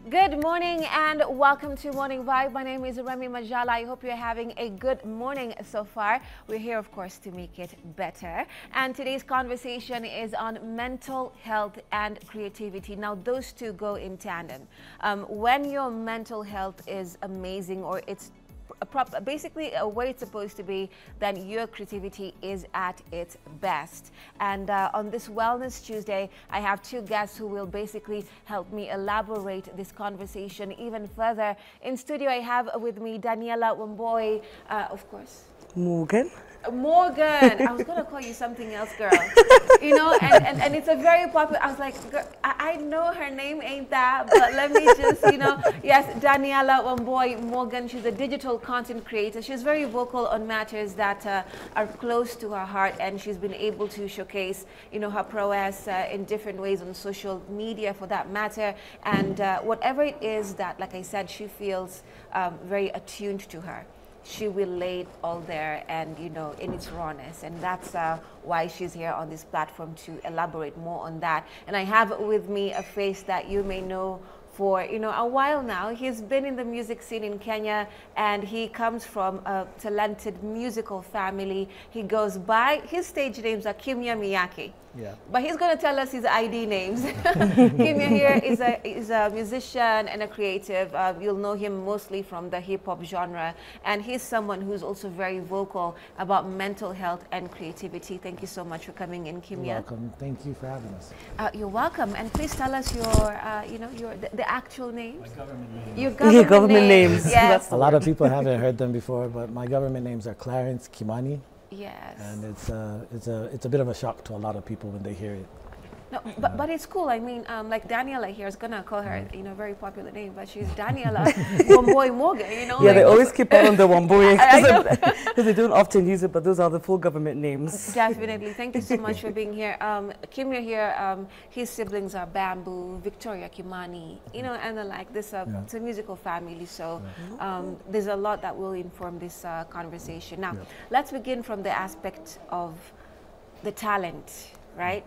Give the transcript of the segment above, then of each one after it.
Good morning and welcome to Morning Vibe. My name is Remmy Majala. I hope you're having a good morning so far. We're here, of course, to make it better. And today's conversation is on mental health and creativity. Now, those two go in tandem. When your mental health is amazing or it's basically where it's supposed to be, then your creativity is at its best. And on this Wellness Tuesday, I have two guests who will basically help me elaborate this conversation even further. In studio, I have with me Daniela Wamboy, of course. Morgan. I was going to call you something else, girl. You know, and it's a very popular, I was like, girl, I know her name ain't that, but let me just, you know, yes, Daniela Wamboy Morgan, she's a digital content creator. She's very vocal on matters that are close to her heart, and she's been able to showcase, you know, her prowess in different ways on social media for that matter. And whatever it is that, like I said, she feels very attuned to her, she will lay it all there and, you know, in its rawness. And that's why she's here on this platform to elaborate more on that. And I have with me a face that you may know for, you know, a while now. He's been in the music scene in Kenya, and he comes from a talented musical family. He goes by, his stage names are Kimya Miyake. Yeah. But he's going to tell us his ID names. Kimya here is a musician and a creative. You'll know him mostly from the hip-hop genre. And he's someone who's also very vocal about mental health and creativity. Thank you so much for coming in, Kimya. You're welcome. Thank you for having us. You're welcome. And please tell us your, you know, the actual names. My government names. Your government names. Yes. A lot of people haven't heard them before, but my government names are Clarence Kimani. Yes. And it's a bit of a shock to a lot of people when they hear it. No, but it's cool. I mean, like Daniela here is gonna call her, you know, very popular name, but she's Daniela Wamboy Morgan. You know. Yeah, like, they always keep on the Wamboy because know. they don't often use it, but those are the full government names. Definitely. Thank you so much for being here. Kimya here, his siblings are Bamboo, Victoria Kimani, you know, and then like this, it's a musical family. So there's a lot that will inform this conversation. Now, let's begin from the aspect of the talent, right?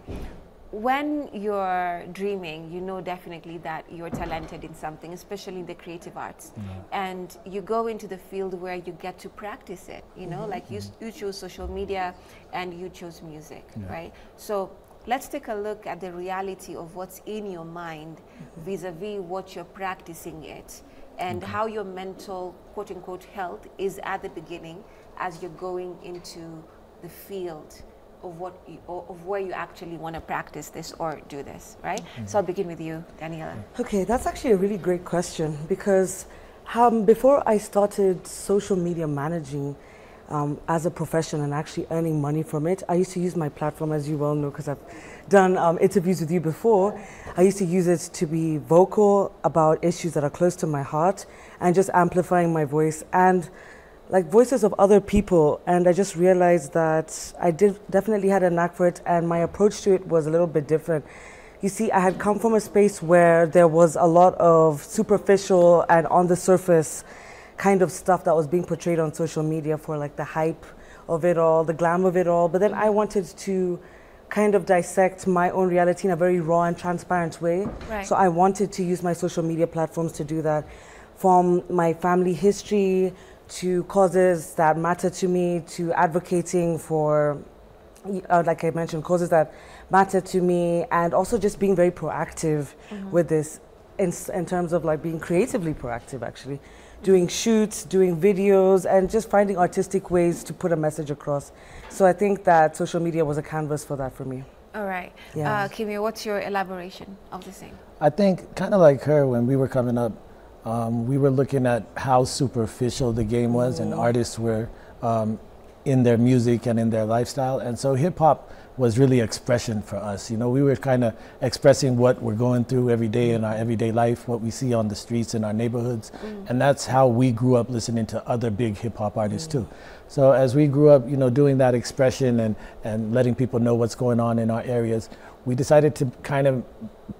When you're dreaming, you know definitely that you're talented in something, especially in the creative arts. And you go into the field where you get to practice it, you know, like you chose social media and you chose music, right? So let's take a look at the reality of what's in your mind vis-a-vis what you're practicing it, and how your mental, quote unquote, health is at the beginning as you're going into the field of what of where you actually want to practice this or do this, right? So I'll begin with you, Daniela. Okay, that's actually a really great question, because before I started social media managing as a profession and actually earning money from it, I used to use my platform, as you well know, because I've done interviews with you before. I used to use it to be vocal about issues that are close to my heart and just amplifying my voice and like voices of other people. And I just realized that I definitely had a knack for it, and my approach to it was a little bit different. You see, I had come from a space where there was a lot of superficial and on the surface kind of stuff that was being portrayed on social media for like the hype of it all, the glam of it all. But then I wanted to kind of dissect my own reality in a very raw and transparent way. Right. So I wanted to use my social media platforms to do that, from my family history to causes that matter to me, to advocating for, like I mentioned, causes that matter to me, and also just being very proactive with this in terms of like being creatively proactive, actually. Doing shoots, doing videos, and just finding artistic ways to put a message across. So I think that social media was a canvas for that for me. All right. Yeah. Kimya, what's your elaboration of the same? I think kind of like her, when we were coming up, we were looking at how superficial the game was, and artists were in their music and in their lifestyle. And so hip hop was really expression for us. You know, we were kind of expressing what we're going through every day in our everyday life, what we see on the streets in our neighborhoods. And that's how we grew up listening to other big hip hop artists too. So as we grew up, you know, doing that expression and letting people know what's going on in our areas, we decided to kind of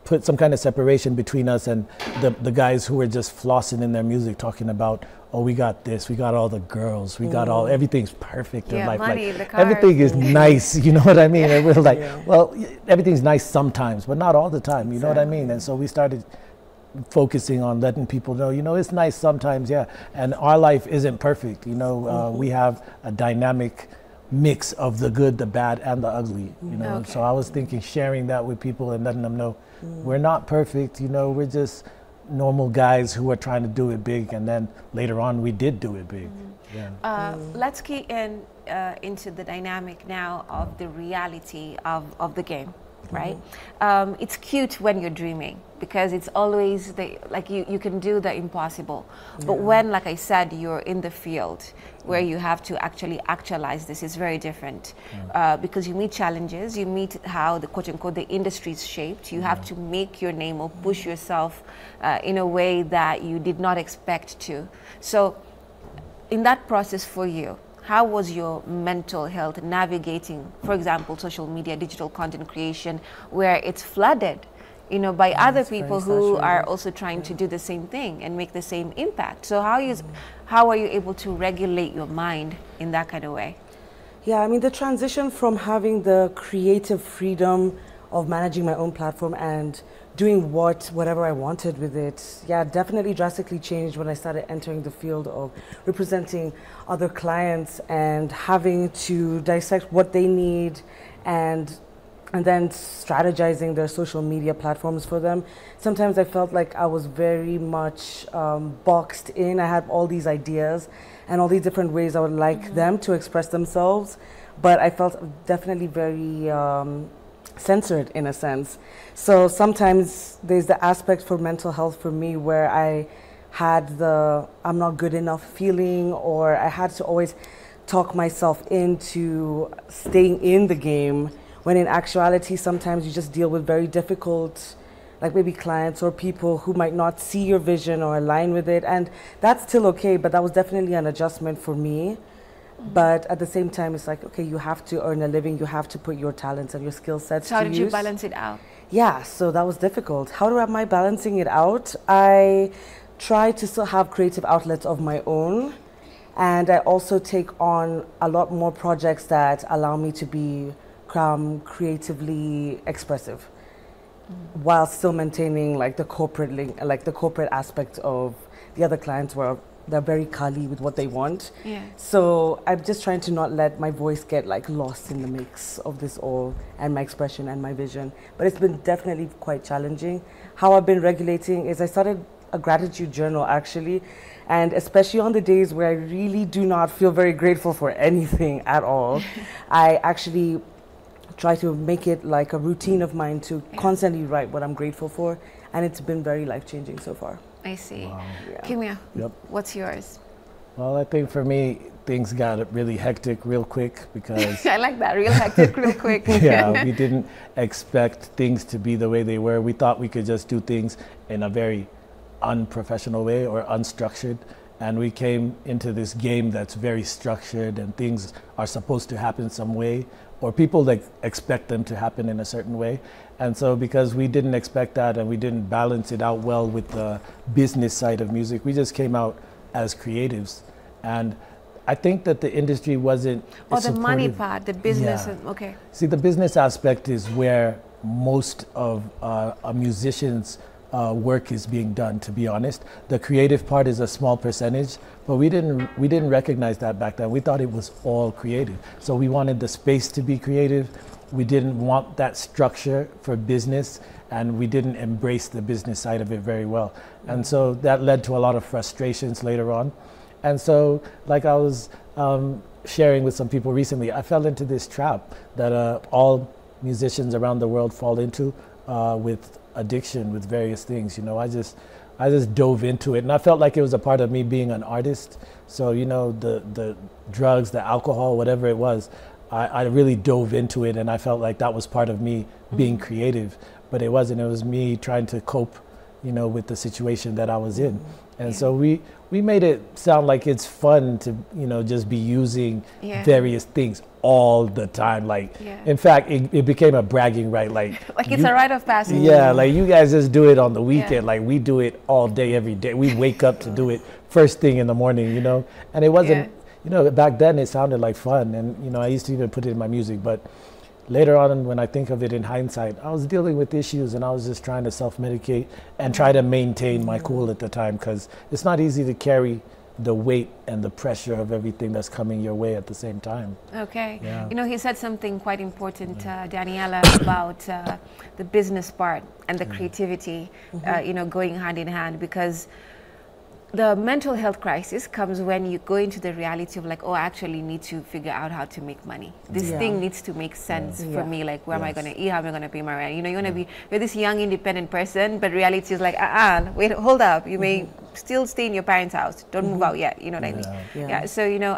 put some kind of separation between us and the guys who were just flossing in their music, talking about, oh, we got this, we got all the girls, we got all, everything's perfect in life. Money, like, the cars. everything is nice, you know what I mean? And we're like, well, everything's nice sometimes, but not all the time, you know what I mean? And so we started focusing on letting people know, you know, it's nice sometimes, yeah. And our life isn't perfect, you know. We have a dynamic mix of the good, the bad, and the ugly, you know. Okay. So I was thinking sharing that with people and letting them know we're not perfect, you know, we're just normal guys who are trying to do it big, and then later on we did do it big. Yeah. Let's key in into the dynamic now of the reality of the game, right? It's cute when you're dreaming because it's always like you can do the impossible. But when, like I said, you're in the field where you have to actually actualize this, it's very different because you meet challenges, you meet how the quote unquote the industry is shaped. You have to make your name or push yourself in a way that you did not expect to. So in that process for you, how was your mental health navigating, for example, social media, digital content creation, where it's flooded, you know, by other people who are also trying to do the same thing and make the same impact? So how are you able to regulate your mind in that kind of way? Yeah, I mean, the transition from having the creative freedom of managing my own platform and doing whatever I wanted with it, yeah, definitely drastically changed when I started entering the field of representing other clients and having to dissect what they need and then strategizing their social media platforms for them. Sometimes I felt like I was very much boxed in. I had all these ideas and all these different ways I would like them to express themselves, but I felt definitely very censored in a sense. So sometimes there's the aspect for mental health for me where I had the I'm not good enough feeling, or I had to always talk myself into staying in the game, when in actuality sometimes you just deal with very difficult, like maybe clients or people who might not see your vision or align with it, and that's still okay, but that was definitely an adjustment for me. But at the same time, it's like, okay, you have to earn a living, you have to put your talents and your skill sets to use. So how did you balance it out? Yeah, so that was difficult. How am I balancing it out? I try to still have creative outlets of my own, and I also take on a lot more projects that allow me to be creatively expressive, while still maintaining like the corporate link, like the corporate aspect of the other clients where they're very Kali with what they want. Yeah. So I'm just trying to not let my voice get like lost in the mix of this all, and my expression and my vision. But it's been definitely quite challenging. How I've been regulating is I started a gratitude journal actually, and especially on the days where I really do not feel very grateful for anything at all, I actually try to make it like a routine of mine to constantly write what I'm grateful for, and it's been very life-changing so far. I see. Wow. Yeah. Kimia, Yep. what's yours? Well, I think for me, things got really hectic real quick because I like that, real hectic, real quick. yeah, we didn't expect things to be the way they were. We thought we could just do things in a very unprofessional way or unstructured. And we came into this game that's very structured, and things are supposed to happen some way, or people like expect them to happen in a certain way. And so because we didn't expect that and we didn't balance it out well with the business side of music, we just came out as creatives. And I think that the industry wasn't the money part, the business, Yeah. okay. See, the business aspect is where most of a musician's work is being done, to be honest. The creative part is a small percentage, but we didn't recognize that back then. We thought it was all creative. So we wanted the space to be creative. We didn't want that structure for business, and we didn't embrace the business side of it very well. And so that led to a lot of frustrations later on. And so, like I was sharing with some people recently, I fell into this trap that all musicians around the world fall into with addiction, with various things. You know, I just dove into it, and I felt like it was a part of me being an artist. So, you know, the drugs, the alcohol, whatever it was, I really dove into it, and I felt like that was part of me being creative, but it wasn't. It was me trying to cope, you know, with the situation that I was in. And so we made it sound like it's fun to, you know, just be using various things all the time. Like, in fact, it became a bragging right. Like it's a rite of passage. Yeah, like you guys just do it on the weekend. Like we do it all day, every day. We wake up to do it first thing in the morning, you know. And it wasn't, you know, back then it sounded like fun. And, you know, I used to even put it in my music. But later on, when I think of it in hindsight, I was dealing with issues and I was just trying to self-medicate and try to maintain my cool at the time, because it's not easy to carry the weight and the pressure of everything that's coming your way at the same time. Okay. Yeah. You know, he said something quite important, Daniela, about the business part and the creativity, you know, going hand in hand, because the mental health crisis comes when you go into the reality of like, oh, I actually need to figure out how to make money. This thing needs to make sense for me. Like, where am I going to eat? How am I going to pay my rent? You know, you want to be, you're this young, independent person, but reality is like, wait, hold up. You may still stay in your parents' house. Don't move out yet. You know what I mean? Yeah. So, you know,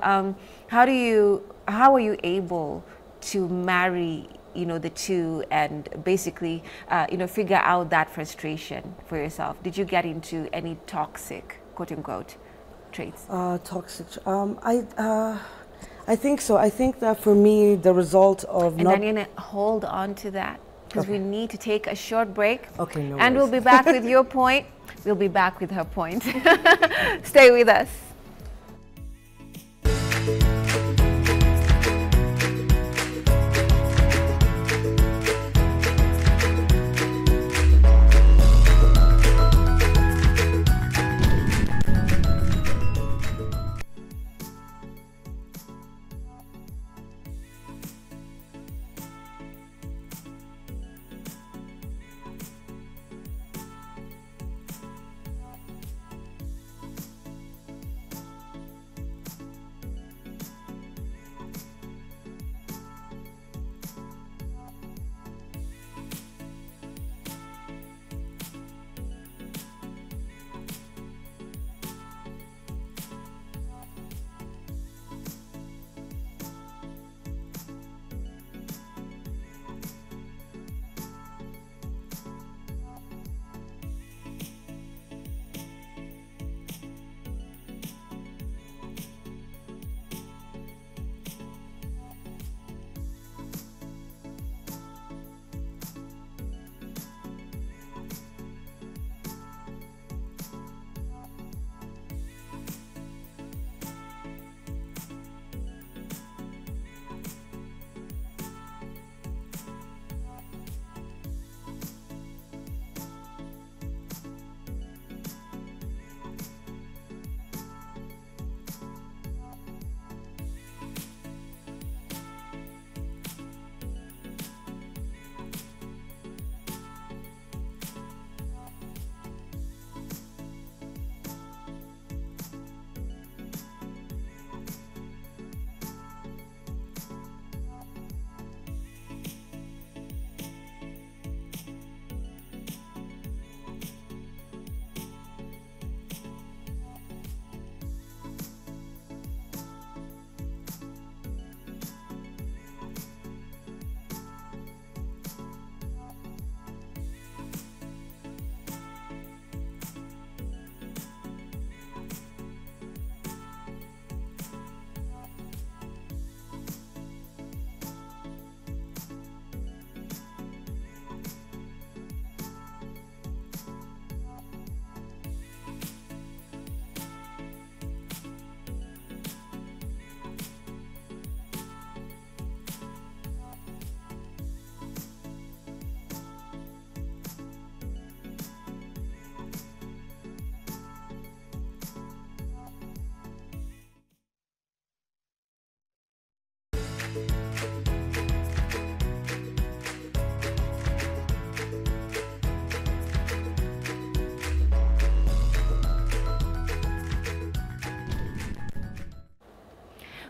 how are you able to marry, you know, the two and basically, you know, figure out that frustration for yourself? Did you get into any toxic, quote unquote, traits? Toxic. I think so. I think that for me, the result of and then you're gonna hold on to that, because we need to take a short break. Okay, no and worries. we'll be back with your point. We'll be back with her point. Stay with us.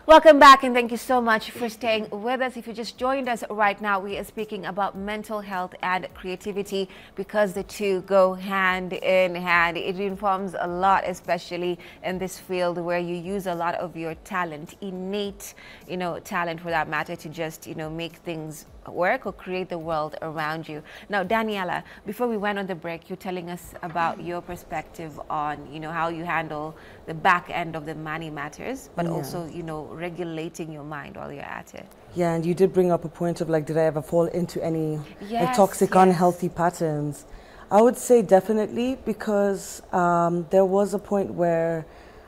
Welcome back, and thank you so much for staying with us. If you just joined us right now, we are speaking about mental health and creativity, because the two go hand in hand. It informs a lot, especially in this field where you use a lot of your talent, innate, you know, talent for that matter, to just, you know, make things work or create the world around you. Now, Daniela, before we went on the break, you're telling us about your perspective on, you know, how you handle the back end of the money matters, but also, you know, regulating your mind while you're at it. Yeah, and you did bring up a point of like, did I ever fall into any like, toxic, unhealthy patterns? I would say definitely, because there was a point where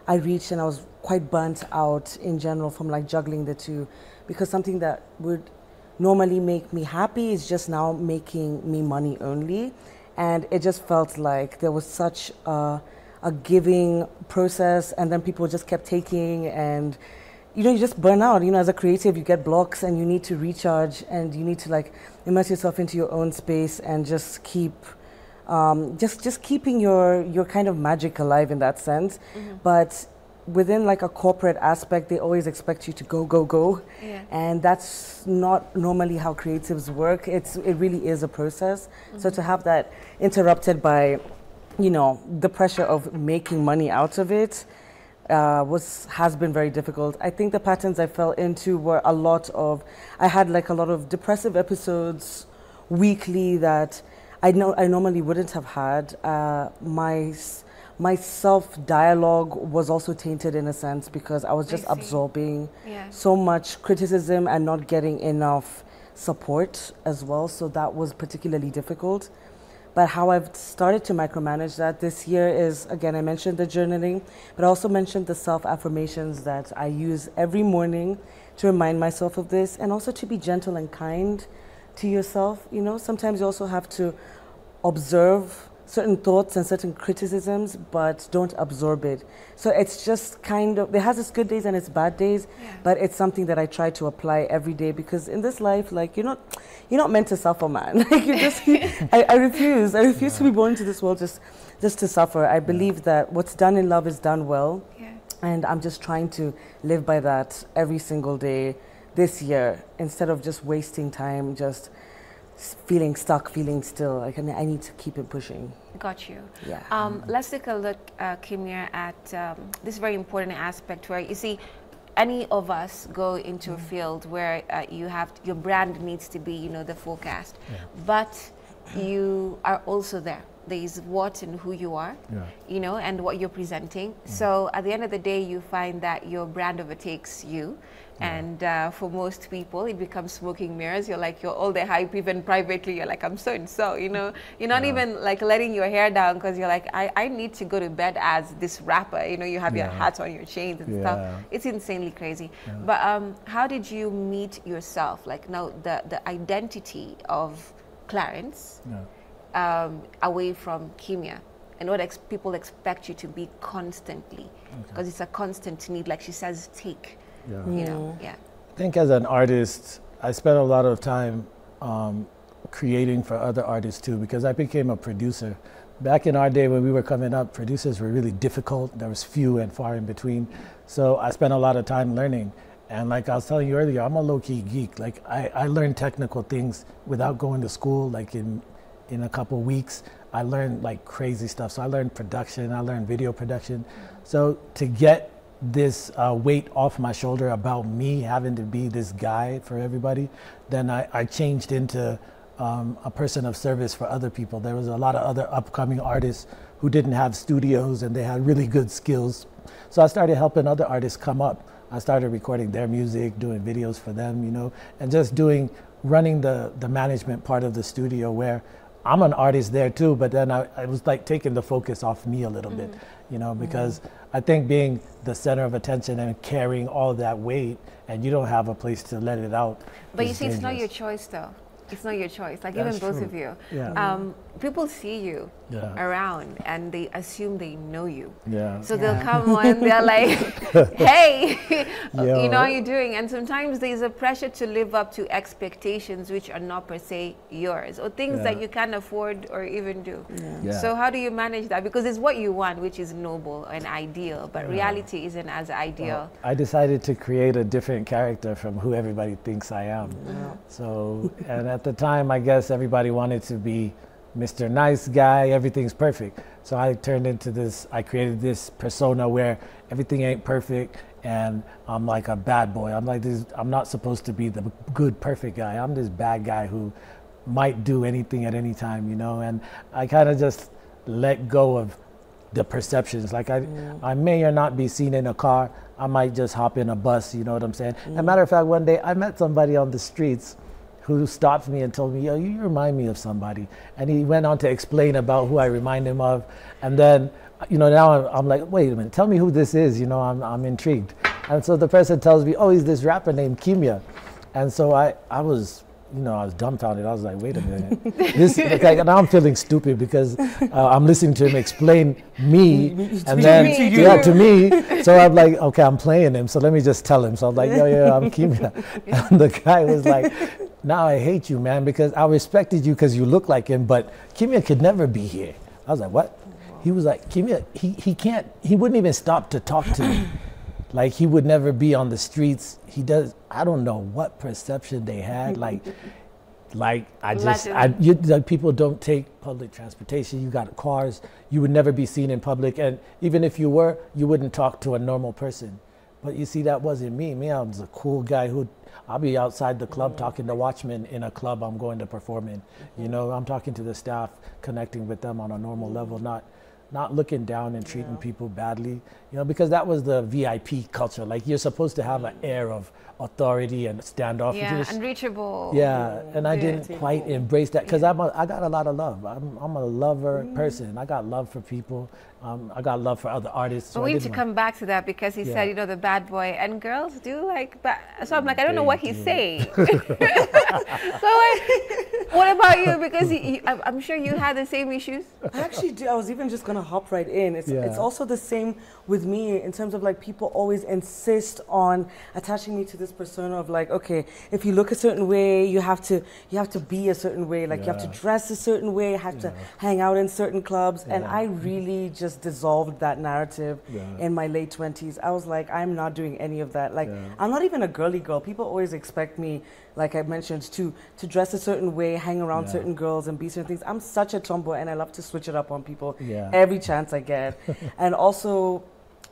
I reached and I was quite burnt out in general from like juggling the two, because something that would normally make me happy is just now making me money only. And it just felt like there was such a giving process, and then people just kept taking, and you just burn out. As a creative, you get blocks and you need to recharge, and you need to like immerse yourself into your own space and just keep just keeping your kind of magic alive in that sense. But within like a corporate aspect, they always expect you to go, and that's not normally how creatives work. It really is a process. So to have that interrupted by the pressure of making money out of it has been very difficult. I think the patterns I fell into were I had like a lot of depressive episodes weekly that I normally wouldn't have had. My self-dialogue was also tainted in a sense because I was just absorbing so much criticism and not getting enough support as well. So that was particularly difficult. But how I've started to micromanage that this year is, again, I mentioned the journaling, but I also mentioned the self-affirmations that I use every morning to remind myself of this, and also to be gentle and kind to yourself. Sometimes you also have to observe certain thoughts and certain criticisms, but don't absorb it. So it's just it has its good days and its bad days, but it's something that I try to apply every day, because in this life, like you're not meant to suffer, man. Like I refuse to be born into this world just to suffer. I believe that what's done in love is done well, and I'm just trying to live by that every single day this year, instead of just wasting time, just feeling stuck, feeling still. Like I need to keep it pushing. Got you. Yeah. Let's take a look, Kimia, at this very important aspect where you see any of us go into a field where your brand needs to be, the forecast, but you are also there. There is what and who you are, and what you're presenting. So at the end of the day, you find that your brand overtakes you. And for most people, it becomes smoking mirrors. You're all the hype, even privately. You're like, I'm so and so, You're not even like letting your hair down because you're like, I need to go to bed as this rapper. You have your hats on, your chains and stuff. It's insanely crazy. But how did you meet yourself? Like now, the identity of Clarence away from Kimia, and what people expect you to be constantly, because it's a constant need, like she says, take. I think as an artist, I spent a lot of time creating for other artists too, because I became a producer. Back in our day when we were coming up, producers were really difficult. There was few and far in between. So I spent a lot of time learning. And like I was telling you earlier, I'm a low-key geek. Like I learned technical things without going to school. Like in a couple weeks, I learned like crazy stuff. So I learned production, I learned video production. So to get this weight off my shoulder about me having to be this guy for everybody, then I changed into a person of service for other people. There was a lot of other upcoming artists who didn't have studios and they had really good skills. So I started helping other artists come up. I started recording their music, doing videos for them, and just running the management part of the studio, where I'm an artist there too, but then I was like taking the focus off me a little bit, because I think being the center of attention and carrying all that weight, and you don't have a place to let it out. But you see, it's not your choice though. It's not your choice. Like even both of you, people see you around and they assume they know you. So they'll come on, they're like, hey, how you doing? And sometimes there's a pressure to live up to expectations which are not per se yours, or things that you can't afford or even do. So how do you manage that? Because it's what you want, which is noble and ideal, but reality isn't as ideal. I decided to create a different character from who everybody thinks I am. So, and at the time, I guess everybody wanted to be Mr. Nice Guy, everything's perfect. So I created this persona where everything ain't perfect, and I'm like a bad boy. I'm like this, I'm not supposed to be the good, perfect guy. I'm this bad guy who might do anything at any time, and I kind of just let go of the perceptions. Like I may or not be seen in a car. I might just hop in a bus, you know what I'm saying? As a matter of fact, one day I met somebody on the streets who stopped me and told me, yo, you remind me of somebody. And he went on to explain about who I remind him of. And then, now I'm like, wait a minute, tell me who this is. I'm intrigued. And so the person tells me, oh, he's this rapper named Kimia. And so I was, you know, I was dumbfounded. I was like, wait a minute. This, like, now I'm feeling stupid because I'm listening to him explain me, and then, yeah, to me. So I'm like, okay, I'm playing him, so let me just tell him. So I'm like, yo, I'm Kimia. And the guy was like, now I hate you, man, because I respected you because you look like him, but Kimia could never be here. I was like, what? He was like, Kimia, he wouldn't even stop to talk to me. Like, he would never be on the streets. He does, I don't know what perception they had. Like like people don't take public transportation. You got cars. You would never be seen in public. And even if you were, you wouldn't talk to a normal person. But you see, that wasn't me. Me, I was a cool guy I'll be outside the club talking to watchmen in a club I'm going to perform in. You know, I'm talking to the staff, connecting with them on a normal level, not looking down and treating people badly, you know, because that was the VIP culture. Like, you're supposed to have an air of authority and standoff. Yeah, unreachable. Yeah, and I didn't quite embrace that because I got a lot of love. I'm a lover person. I got love for people. I got love for other artists. So we need to come back to that because he said, you know, the bad boy, and girls do like bad. So I'm like, I don't know what he's saying. So like, what about you? Because I'm sure you had the same issues. I actually do. I was even just going to hop right in. It's also the same with me in terms of, like, people always insist on attaching me to this persona of, like, okay, if you look a certain way, you have to be a certain way. Like, you have to dress a certain way, have to hang out in certain clubs. And I really just dissolved that narrative in my late 20s. I was like, I'm not doing any of that. Like, I'm not even a girly girl. People always expect me, like I mentioned, to dress a certain way, hang around certain girls and be certain things. I'm such a tomboy, and I love to switch it up on people every chance I get. And also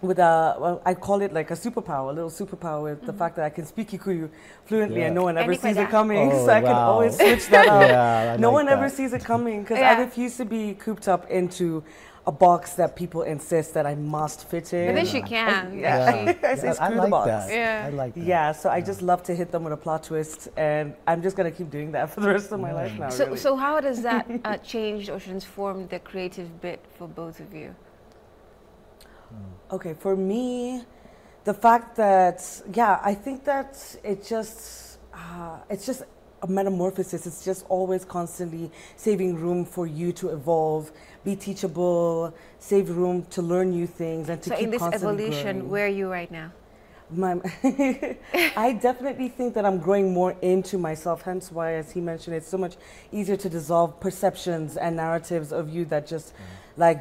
with well, I call it like a superpower, a little superpower, with the fact that I can speak Kikuyu fluently and no one ever sees it coming. So I can always switch that up. No one ever sees it coming because I refuse to be cooped up into a box that people insist that I must fit in. But then she can. I say screw the box. I like that. Yeah, so I just love to hit them with a plot twist, and I'm just going to keep doing that for the rest of my life now. So, so how does that change or transform the creative bit for both of you? Okay, for me, the fact that, I think that it's just a metamorphosis. It's just always constantly saving room for you to evolve, be teachable, save room to learn new things, and to keep constantly growing. So in this evolution, where are you right now? I definitely think that I'm growing more into myself, hence why, as he mentioned, it's so much easier to dissolve perceptions and narratives of you that just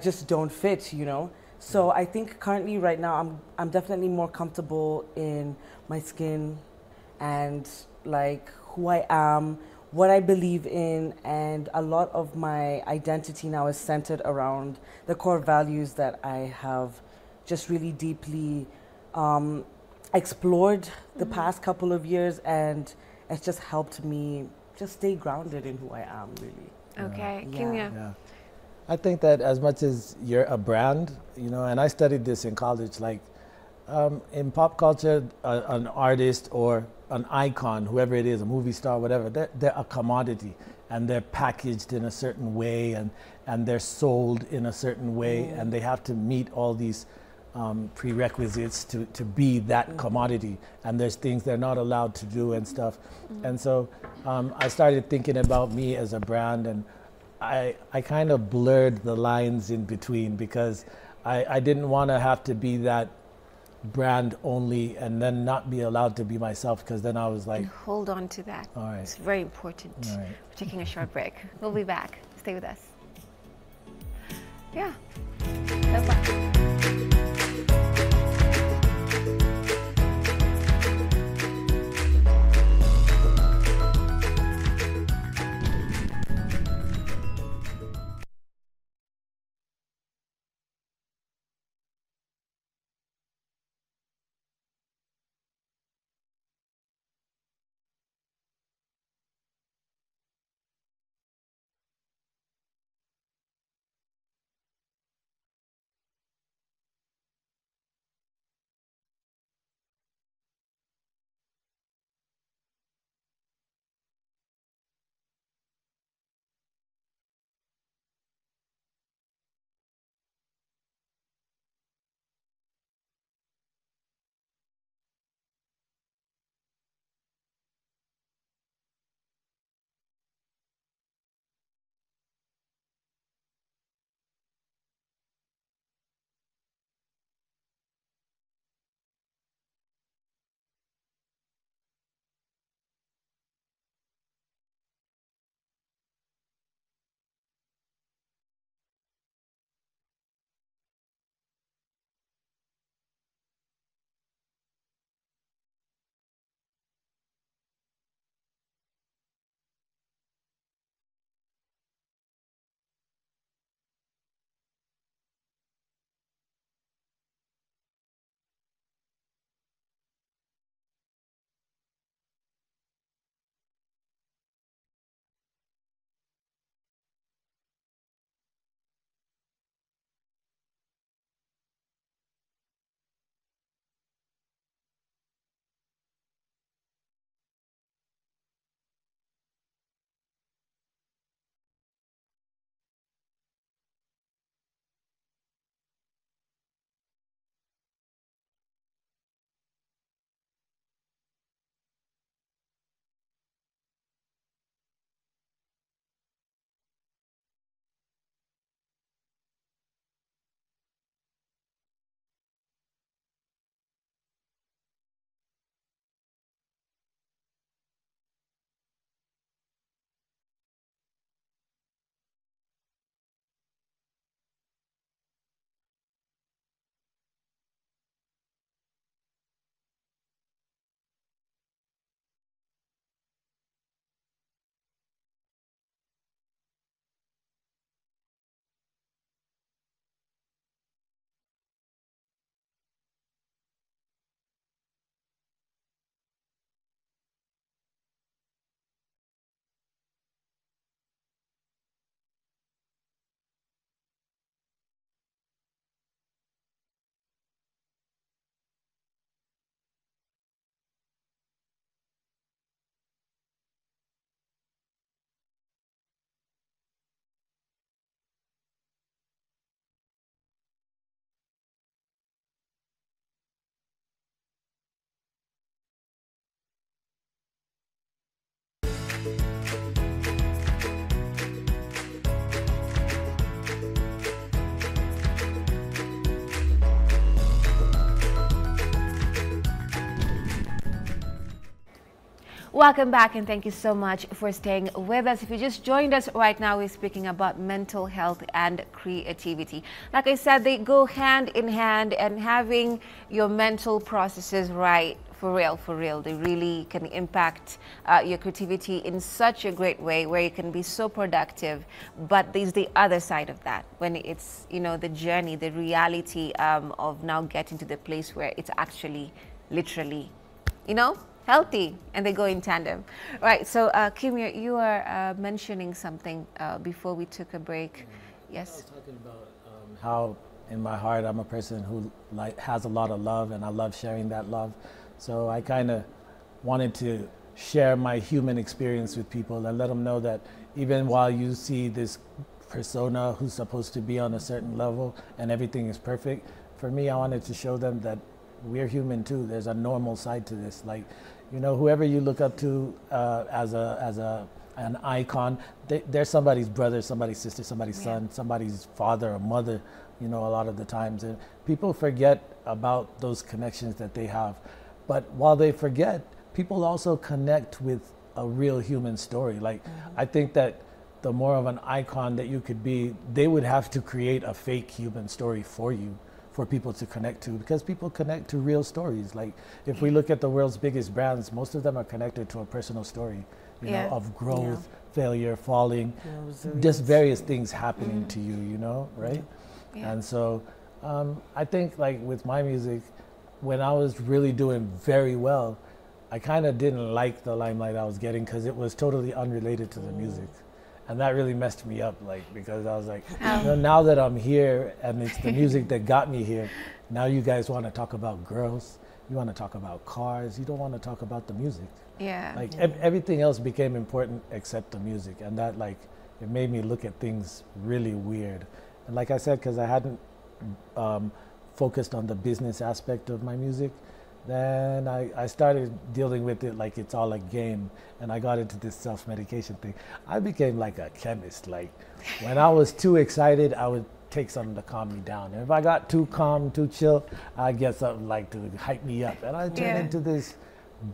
just don't fit, you know. So I think currently right now I'm definitely more comfortable in my skin and like who I am, what I believe in, and a lot of my identity now is centered around the core values that I have just really deeply explored the past couple of years, and it's just helped me just stay grounded in who I am, really. Okay, Kimia. Yeah. I think that as much as you're a brand, you know, and I studied this in college, like in pop culture, an artist or an icon, whoever it is, a movie star, whatever, they're a commodity, and they're packaged in a certain way, and they're sold in a certain way, and they have to meet all these prerequisites to be that commodity, and there's things they're not allowed to do and stuff. And so I started thinking about me as a brand, and I kind of blurred the lines in between because I didn't want to have to be that brand only and then not be allowed to be myself, because then I was like... And hold on to that. All right. It's very important. All right. We're taking a short break. We'll be back. Stay with us. Yeah. Bye-bye. Welcome back, and thank you so much for staying with us. If you just joined us right now, we're speaking about mental health and creativity. Like I said, they go hand in hand, and having your mental processes right, for real, they really can impact your creativity in such a great way where you can be so productive. But there's the other side of that, when it's, you know, the journey, the reality of now getting to the place where it's actually literally, you know, healthy, and they go in tandem. Right, so Kim, you are mentioning something before we took a break. Yes? I was talking about how in my heart I'm a person who has a lot of love, and I love sharing that love. So I kind of wanted to share my human experience with people and let them know that even while you see this persona who's supposed to be on a certain level and everything is perfect, for me I wanted to show them that we're human too. There's a normal side to this. Like, you know, whoever you look up to as an icon, they're somebody's brother, somebody's sister, somebody's son, somebody's father or mother, you know, a lot of the times. And people forget about those connections that they have. But while they forget, people also connect with a real human story. Like, I think that the more of an icon that you could be, they would have to create a fake human story for you, for people to connect to, because people connect to real stories. Like, if we look at the world's biggest brands, most of them are connected to a personal story, you know, of growth, failure, falling, just various things happening to you, you know, right? And so I think, like, with my music, when I was really doing very well, I kind of didn't like the limelight I was getting because it was totally unrelated to the music. And that really messed me up, like, because I was like, you know, now that I'm here and it's the music that got me here, now you guys want to talk about girls, you want to talk about cars, you don't want to talk about the music. Like, everything else became important except the music. And that, like, it made me look at things really weird. And like I said, because I hadn't focused on the business aspect of my music, then I started dealing with it like it's all a game, and I got into this self-medication thing. I became like a chemist. Like, when I was too excited, I would take something to calm me down. And if I got too calm, too chill, I'd get something like to hype me up. And I turned into this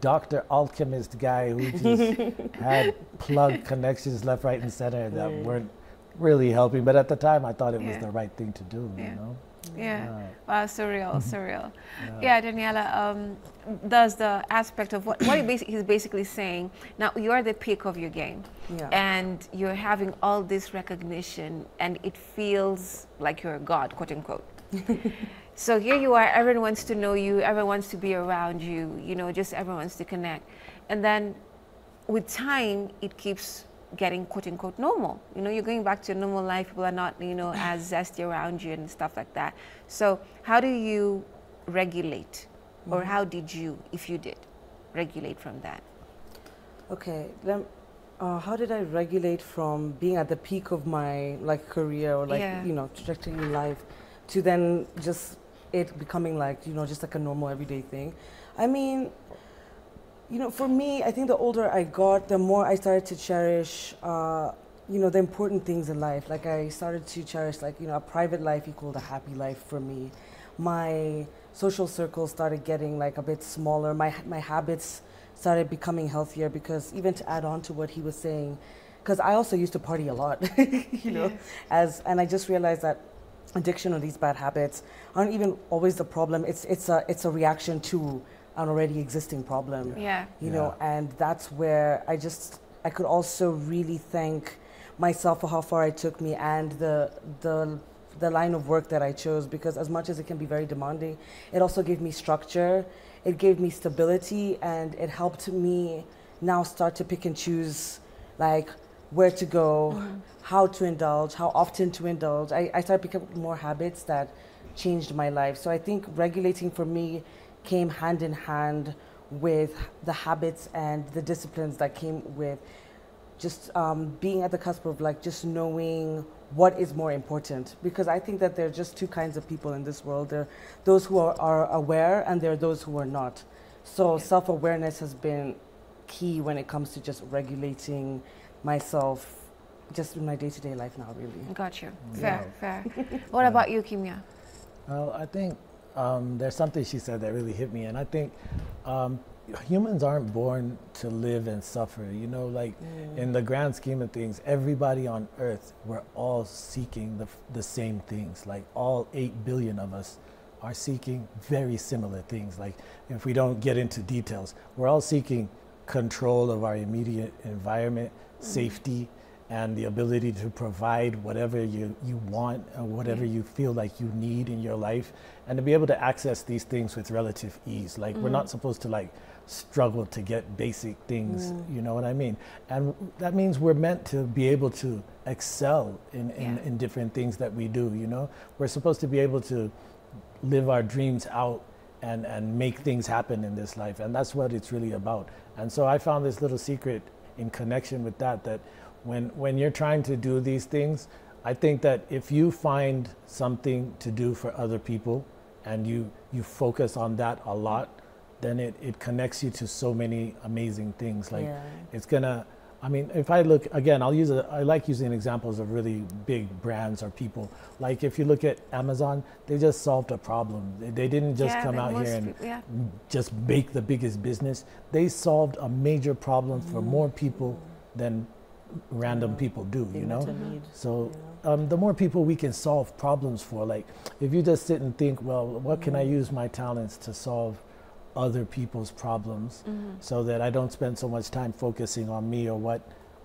Dr. Alchemist guy who just had plug connections left, right, and center that weren't really helping. But at the time, I thought it was the right thing to do, you know? Wow, surreal, surreal. Daniela, does the aspect of what he's basically saying, now you're the peak of your game, and you're having all this recognition, and it feels like you're a god, quote unquote. So here you are, everyone wants to know you, everyone wants to be around you, you know, just everyone wants to connect. And then with time, it keeps getting quote unquote normal. You know, you're going back to a normal life, people are not, you know, as zesty around you and stuff like that. So how do you regulate, or how did you, if you did, regulate from that? Okay, how did I regulate from being at the peak of my, like, career or, like, you know, trajectory in life to then just it becoming, like, you know, just like a normal everyday thing? I mean, you know, for me, I think the older I got, the more I started to cherish, you know, the important things in life. Like, I started to cherish, like, you know, a private life equaled a happy life for me. My social circle started getting, like, a bit smaller. My habits started becoming healthier, because even to add on to what he was saying, because I also used to party a lot, you know, and I just realized that addiction or these bad habits aren't even always the problem. It's a reaction to an already existing problem, you know, and that's where I could also really thank myself for how far it took me, and the line of work that I chose, because as much as it can be very demanding, it also gave me structure, it gave me stability, and it helped me now start to pick and choose, like, where to go, how to indulge, how often to indulge. I started picking up more habits that changed my life. So I think regulating for me came hand in hand with the habits and the disciplines that came with just being at the cusp of, like, just knowing what is more important. Because I think that there are just two kinds of people in this world. There are those who are aware, and there are those who are not. So self-awareness has been key when it comes to just regulating myself just in my day-to-day life now, really. Got you. Fair, fair. What about you, Kimia? Well, I think there's something she said that really hit me, and I think humans aren't born to live and suffer. You know, like in the grand scheme of things, everybody on Earth, we're all seeking the same things. Like all 8 billion of us are seeking very similar things. Like if we don't get into details, we're all seeking control of our immediate environment, safety, and the ability to provide whatever you want or whatever you feel like you need in your life, and to be able to access these things with relative ease. Like we're not supposed to like struggle to get basic things, you know what I mean? And that means we're meant to be able to excel in different things that we do, you know? We're supposed to be able to live our dreams out and make things happen in this life, and that's what it's really about. And so I found this little secret in connection with that when you're trying to do these things, I think that if you find something to do for other people and you focus on that a lot, then it connects you to so many amazing things. Like it's gonna, I mean, if I look, again, I like using examples of really big brands or people. Like if you look at Amazon, they just solved a problem. They didn't just come out here and just make the biggest business. They solved a major problem for more people than random people do, you know? So the more people we can solve problems for, like if you just sit and think, well, what can I use my talents to solve other people's problems so that I don't spend so much time focusing on me or what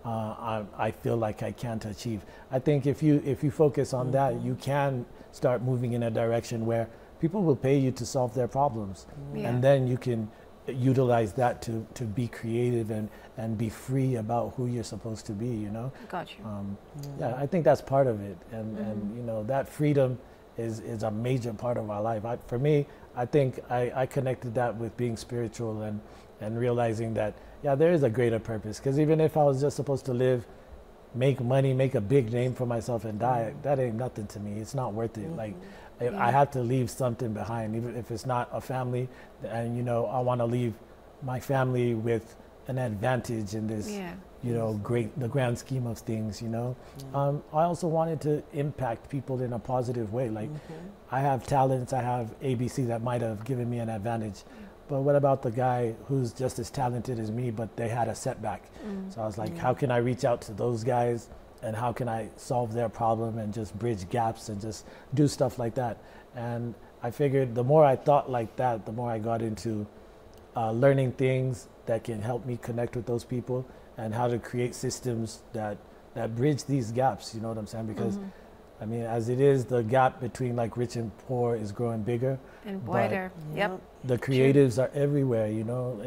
I feel like I can't achieve. I think if you focus on that, you can start moving in a direction where people will pay you to solve their problems, and then you can utilize that to be creative and be free about who you're supposed to be, you know? Got you. Yeah, I think that's part of it, and you know, that freedom is a major part of our life. For me, I think I connected that with being spiritual and realizing that, yeah, there is a greater purpose. Because even if I was just supposed to live, make money, make a big name for myself and die, that ain't nothing to me. It's not worth it. Like, I have to leave something behind, even if it's not a family. And, you know, I want to leave my family with an advantage in this, you know, the grand scheme of things, you know. I also wanted to impact people in a positive way. Like, I have talents, I have ABC that might have given me an advantage. But what about the guy who's just as talented as me, but they had a setback? So I was like, how can I reach out to those guys, and how can I solve their problem and just bridge gaps and just do stuff like that? And I figured the more I thought like that, the more I got into learning things that can help me connect with those people and how to create systems that bridge these gaps, you know what I'm saying? Because I mean, as it is, the gap between like rich and poor is growing bigger and wider. The creatives are everywhere, you know.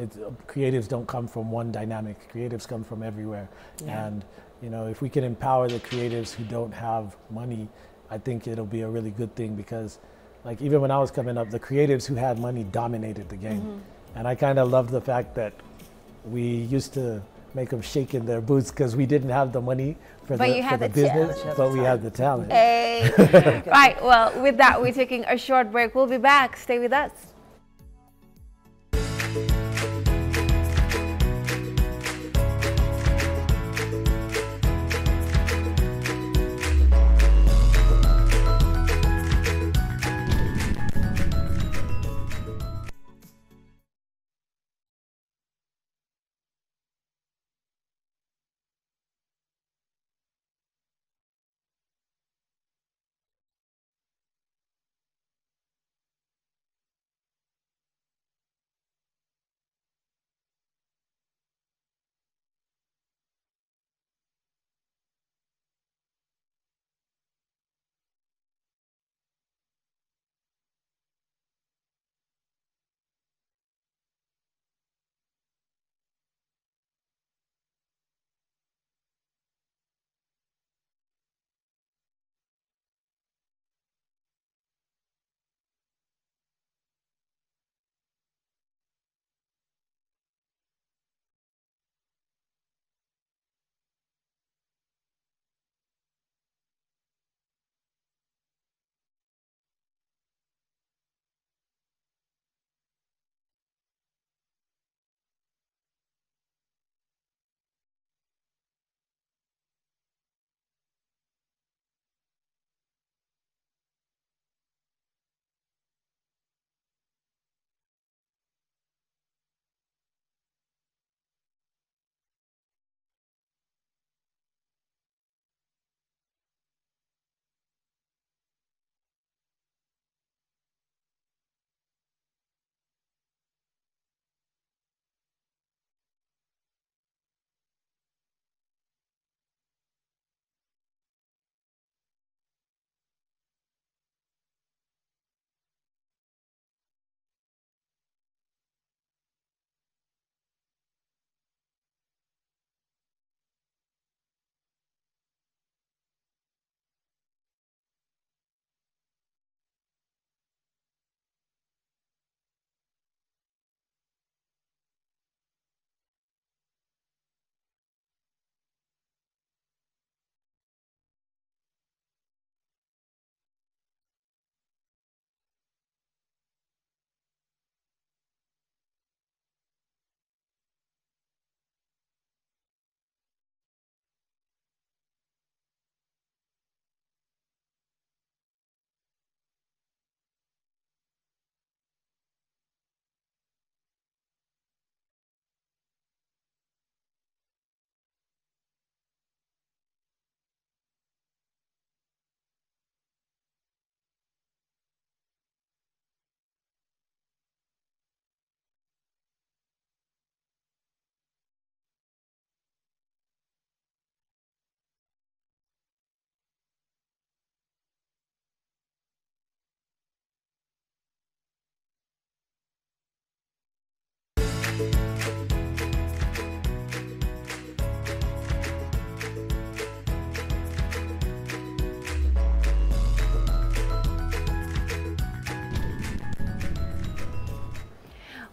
Creatives don't come from one dynamic. Creatives come from everywhere. And you know, if we can empower the creatives who don't have money, I think it'll be a really good thing, because like even when I was coming up, the creatives who had money dominated the game. And I kind of love the fact that we used to make them shake in their boots because we didn't have the money for the business, but we had the talent. Hey. Right, well, with that, we're taking a short break. We'll be back. Stay with us.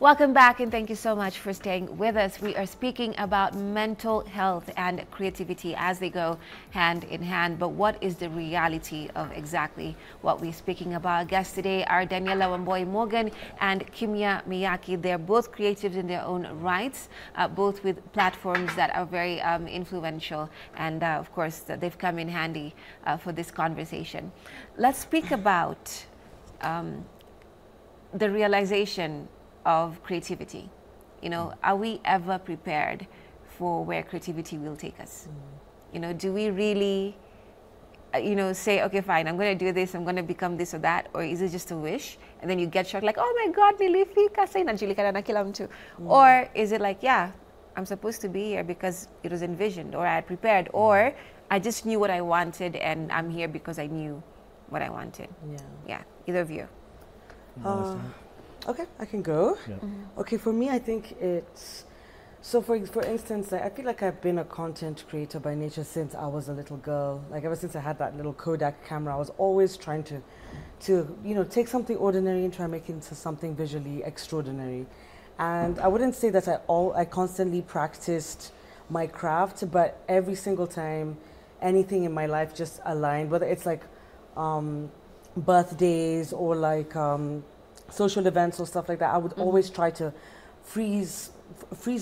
Welcome back, and thank you so much for staying with us. We are speaking about mental health and creativity as they go hand in hand. But what is the reality of exactly what we're speaking about? Our guests today are Daniela Wamboy Morgan and Kimya Miyake. They're both creatives in their own rights, both with platforms that are very influential. And of course, they've come in handy for this conversation. Let's speak about the realization of creativity. You know, are we ever prepared for where creativity will take us? You know, do we really, you know, say, okay, fine, I'm going to do this, I'm going to become this or that, or is it just a wish? And then you get shocked like, oh my God, nilifika sa Angelica na kilam too. Or is it like, yeah, I'm supposed to be here because it was envisioned, or I had prepared, or I just knew what I wanted and I'm here because I knew what I wanted. Yeah, either of you. Okay, I can go. Yeah. Okay, for me, I think it's, so for instance, I feel like I've been a content creator by nature since I was a little girl. Like ever since I had that little Kodak camera, I was always trying to you know, take something ordinary and try and make it into something visually extraordinary. And I wouldn't say that I constantly practiced my craft, but every single time anything in my life just aligned, whether it's like birthdays or like social events or stuff like that, I would always try to freeze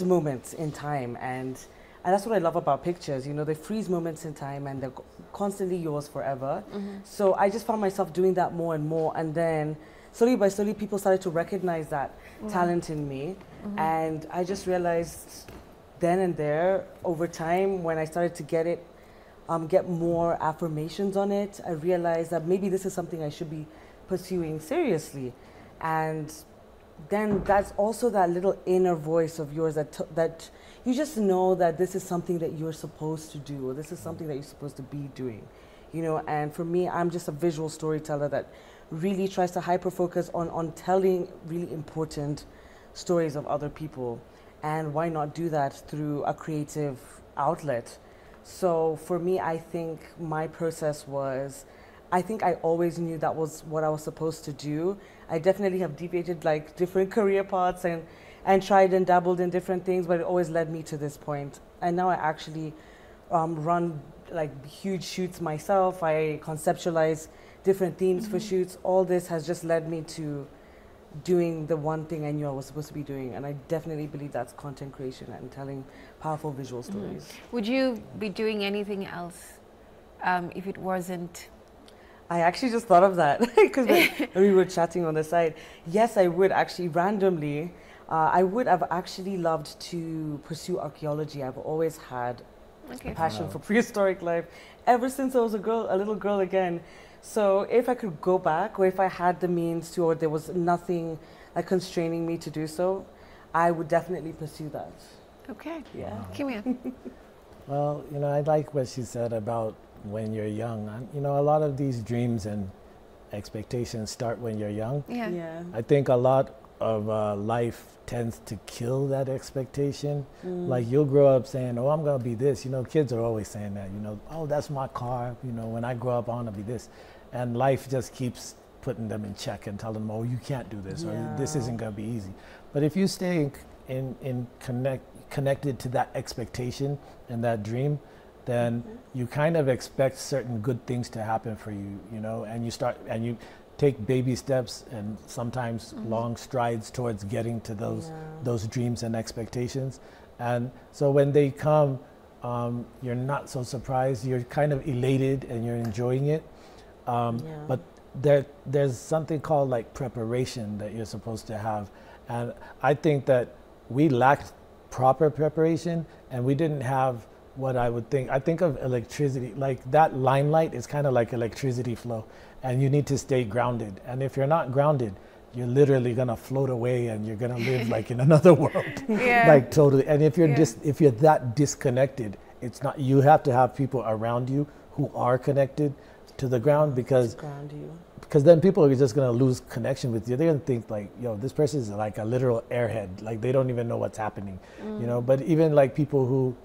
moments in time, and that's what I love about pictures. You know, they freeze moments in time and they're constantly yours forever. So I just found myself doing that more and more, and then slowly by slowly people started to recognize that talent in me, and I just realized then and there over time when I started to get more affirmations on it, I realized that maybe this is something I should be pursuing seriously. And then that's also that little inner voice of yours that you just know that this is something that you're supposed to do, or this is something that you're supposed to be doing, you know. And for me, I'm just a visual storyteller that really tries to hyper focus on telling really important stories of other people, and why not do that through a creative outlet. So for me, I think my process was, I think I always knew that was what I was supposed to do. I definitely have deviated like different career paths and tried and dabbled in different things, but it always led me to this point. And now I actually run like huge shoots myself. I conceptualize different themes for shoots. All this has just led me to doing the one thing I knew I was supposed to be doing. And I definitely believe that's content creation and telling powerful visual stories. Would you be doing anything else if it wasn't? I actually just thought of that because we were chatting on the side. Yes, I would actually randomly. I would have actually loved to pursue archaeology. I've always had a passion for prehistoric life ever since I was a little girl again. So if I could go back, or if I had the means to, or there was nothing like constraining me to do so, I would definitely pursue that. Okay. Yeah. Kimya. Well, you know, I like what she said about when you're young. You know, a lot of these dreams and expectations start when you're young. Yeah. I think a lot of life tends to kill that expectation. Like you'll grow up saying, oh, I'm gonna be this. You know, kids are always saying that, you know, oh, that's my car. You know, when I grow up, I wanna be this. And life just keeps putting them in check and telling them, oh, you can't do this, or this isn't gonna be easy. But if you stay connected to that expectation and that dream, then you kind of expect certain good things to happen for you, you know, and you take baby steps and sometimes long strides towards getting to those dreams and expectations. And so when they come, you're not so surprised, you're kind of elated and you're enjoying it. But there's something called like preparation that you're supposed to have. And I think that we lacked proper preparation, and we didn't have what I would think. I think of electricity, like that limelight is kind of like electricity flow, and you need to stay grounded. And if you're not grounded, you're literally gonna float away and you're gonna live like in another world, like totally. And if you're if you're that disconnected, it's not, you have to have people around you who are connected to the ground, because then people are just gonna lose connection with you. They're gonna think like, yo, this person is like a literal airhead, like they don't even know what's happening, you know. But even like people who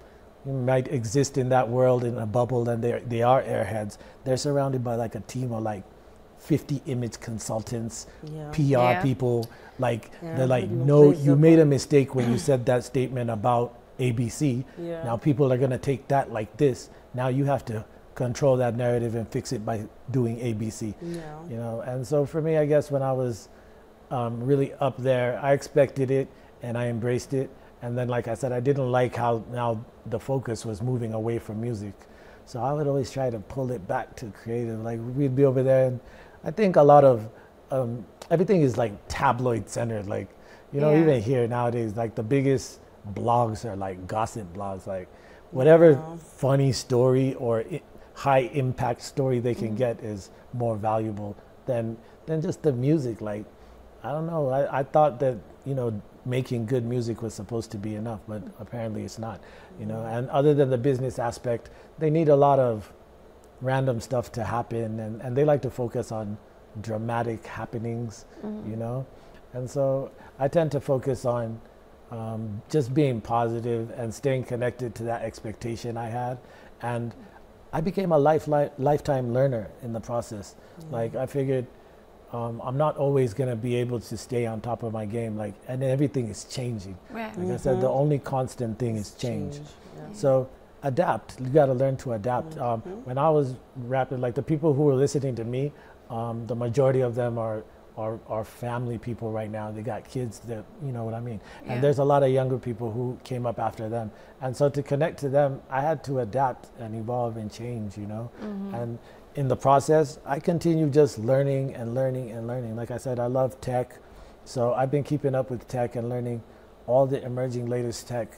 might exist in that world in a bubble and they are airheads, they're surrounded by like a team of like 50 image consultants, Yeah. PR Yeah. people, like Yeah, they're like, how do you no, replace you the made a body? mistake when you said that statement about ABC. Yeah. Now people are gonna take that like this. Now you have to control that narrative and fix it by doing ABC. Yeah. You know, and so for me, I guess when I was really up there, I expected it and I embraced it. And then, like I said, I didn't like how now the focus was moving away from music. So I would always try to pull it back to creative. Like we'd be over there, and I think a lot of everything is like tabloid centered. Like, you know, Yeah. even here nowadays, like the biggest blogs are like gossip blogs. Like whatever Yeah. funny story or high impact story they can get is more valuable than just the music. Like, I don't know. I thought that, you know, making good music was supposed to be enough, but apparently it's not, you know. And other than the business aspect, they need a lot of random stuff to happen, and they like to focus on dramatic happenings, you know. And so I tend to focus on just being positive and staying connected to that expectation I had. And I became a lifetime learner in the process. Like I figured, I'm not always going to be able to stay on top of my game, like, and everything is changing. Right. Like I said, the only constant thing is change. Yeah. So adapt. You got to learn to adapt. When I was rapping, like the people who were listening to me, the majority of them are family people right now. They got kids that, you know what I mean? Yeah. And there's a lot of younger people who came up after them. And so to connect to them, I had to adapt and evolve and change, you know? And in the process, I continue just learning and learning and learning. Like I said, I love tech. So I've been keeping up with tech and learning all the emerging latest tech.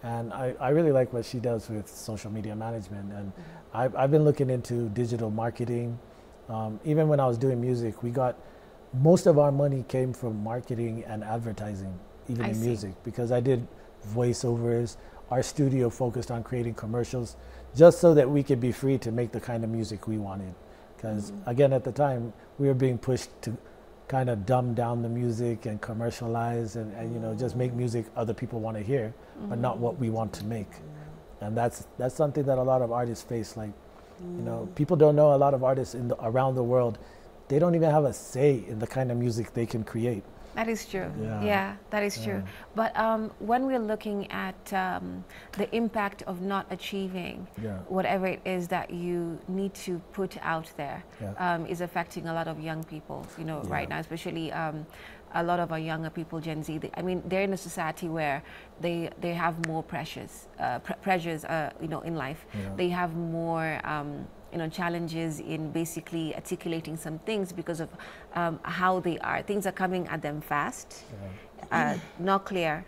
And I really like what she does with social media management. And I've been looking into digital marketing. Even when I was doing music, most of our money came from marketing and advertising, even in music, because I did voiceovers. Our studio focused on creating commercials just so that we could be free to make the kind of music we wanted. Because again, at the time, we were being pushed to kind of dumb down the music and commercialize and you know, just make music other people want to hear, but not what we want to make. And that's something that a lot of artists face. Like, you know, people don't know a lot of artists around the world, they don't even have a say in the kind of music they can create. That is true. Yeah. Yeah, that is true. But when we're looking at the impact of not achieving whatever it is that you need to put out there, is affecting a lot of young people, you know, right now, especially a lot of our younger people, Gen Z. I mean, they're in a society where they have more pressures, you know, in life. They have more you know, challenges in basically articulating some things because of how they are. Things are coming at them fast, not clear,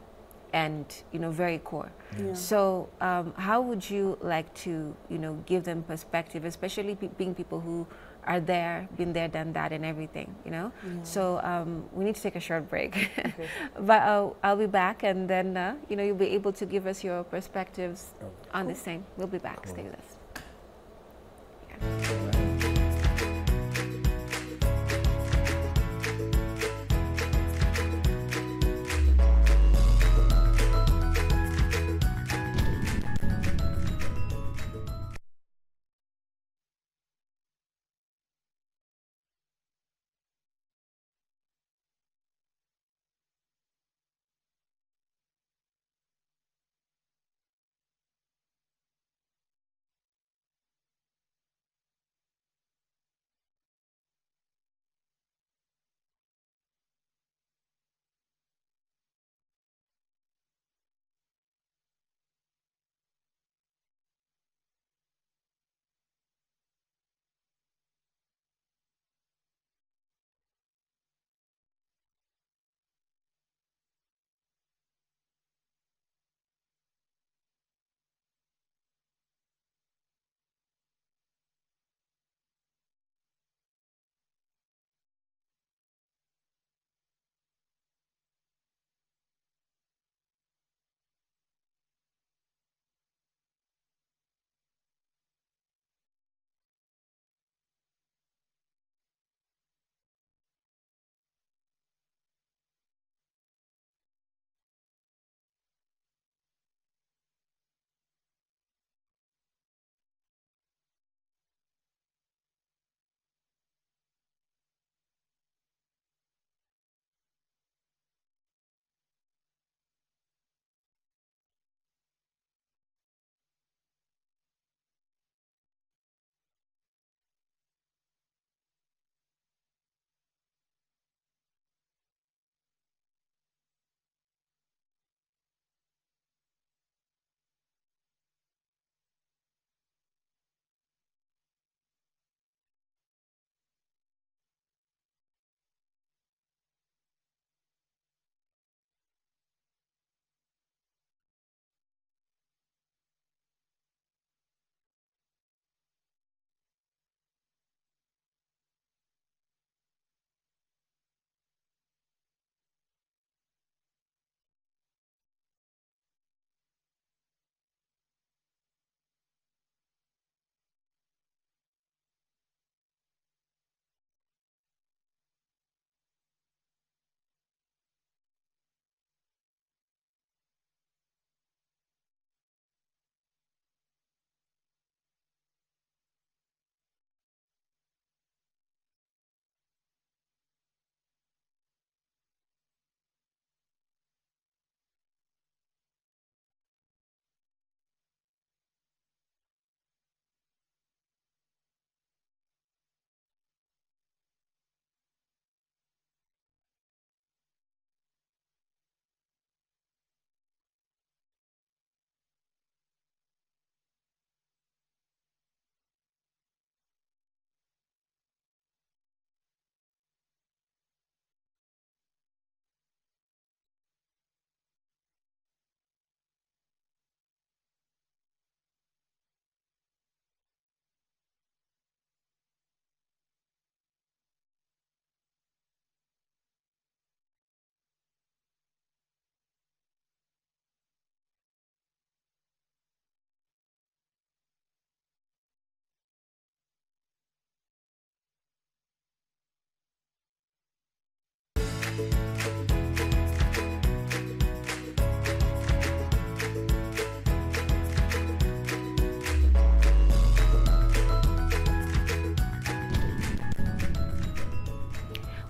and, you know, very core. So how would you like to, you know, give them perspective, especially being people who are there, been there, done that, and everything, you know? So we need to take a short break. Okay. But I'll be back, and then, you know, you'll be able to give us your perspectives on the same. We'll be back. Stay with us.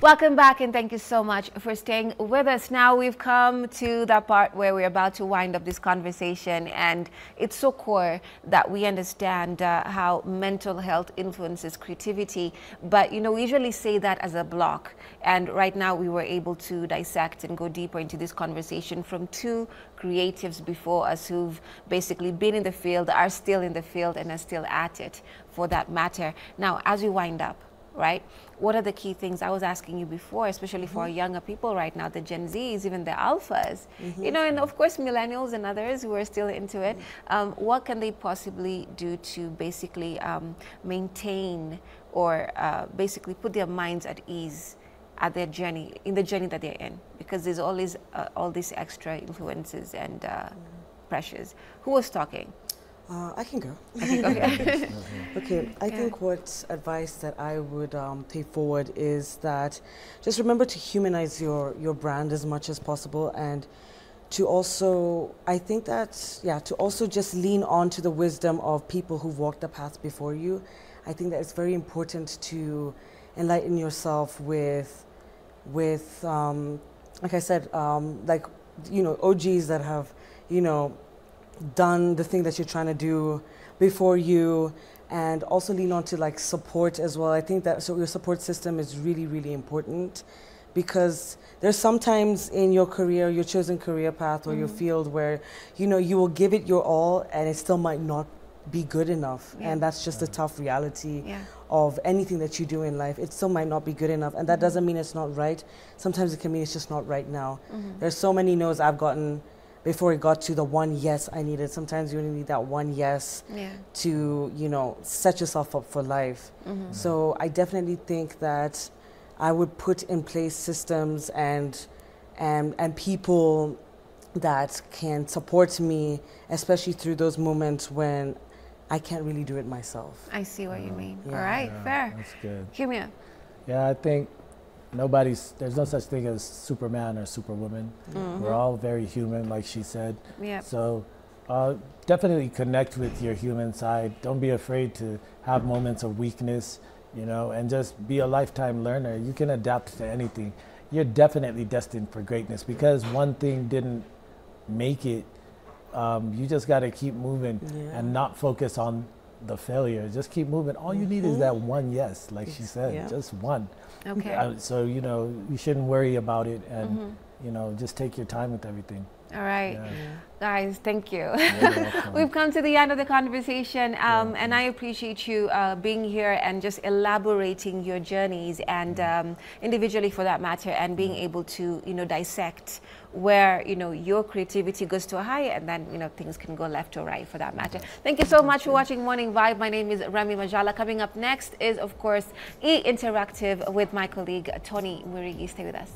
Welcome back, and thank you so much for staying with us. Now we've come to that part where we're about to wind up this conversation, and it's so core that we understand how mental health influences creativity. But, you know, we usually say that as a block, and right now we were able to dissect and go deeper into this conversation from two creatives before us who've basically been in the field, are still in the field, and are still at it, for that matter. Now, as we wind up, right, what are the key things? I was asking you before, especially for our younger people right now, the Gen Zs, even the alphas, you know, and of course millennials and others who are still into it. What can they possibly do to basically maintain or basically put their minds at ease at their journey, in the journey that they're in? Because there's always all these extra influences and pressures. Who was talking? I can go. I think, okay. Okay, I think what advice that I would take forward is that just remember to humanize your brand as much as possible, and to also, I think that, yeah, to also just lean on to the wisdom of people who've walked the path before you. I think that it's very important to enlighten yourself with like I said, like, you know, OGs that have, you know, done the thing that you're trying to do before you, and also lean on to like support as well. I think that so your support system is really, really important, because there's sometimes in your career, your chosen career path or your field where, you know, you will give it your all and it still might not be good enough. And that's just a tough reality of anything that you do in life. It still might not be good enough, and that doesn't mean it's not right. Sometimes it can mean it's just not right now. There's so many no's I've gotten before it got to the one yes I needed. Sometimes you only need that one yes to, you know, set yourself up for life. So I definitely think that I would put in place systems and people that can support me, especially through those moments when I can't really do it myself. I see what you mean. All right, fair. That's good. Kimia. Yeah, I think there's no such thing as Superman or Superwoman. We're all very human, like she said. So definitely connect with your human side. Don't be afraid to have moments of weakness, you know, and just be a lifetime learner. You can adapt to anything. You're definitely destined for greatness, because one thing didn't make it. You just got to keep moving and not focus on the failure. Just keep moving. All you need is that one yes, like she said, just one. Okay. So, you know, you shouldn't worry about it, and, you know, just take your time with everything. All right. Guys, thank you. We've come to the end of the conversation, and I appreciate you being here and just elaborating your journeys, and individually for that matter, and being able to, you know, dissect where, you know, your creativity goes to a high, and then, you know, things can go left or right for that matter. Thank you so much for watching Morning Vibe. My name is Remmy Majala. Coming up next is, of course, E Interactive with my colleague Tony Murigi. Stay with us.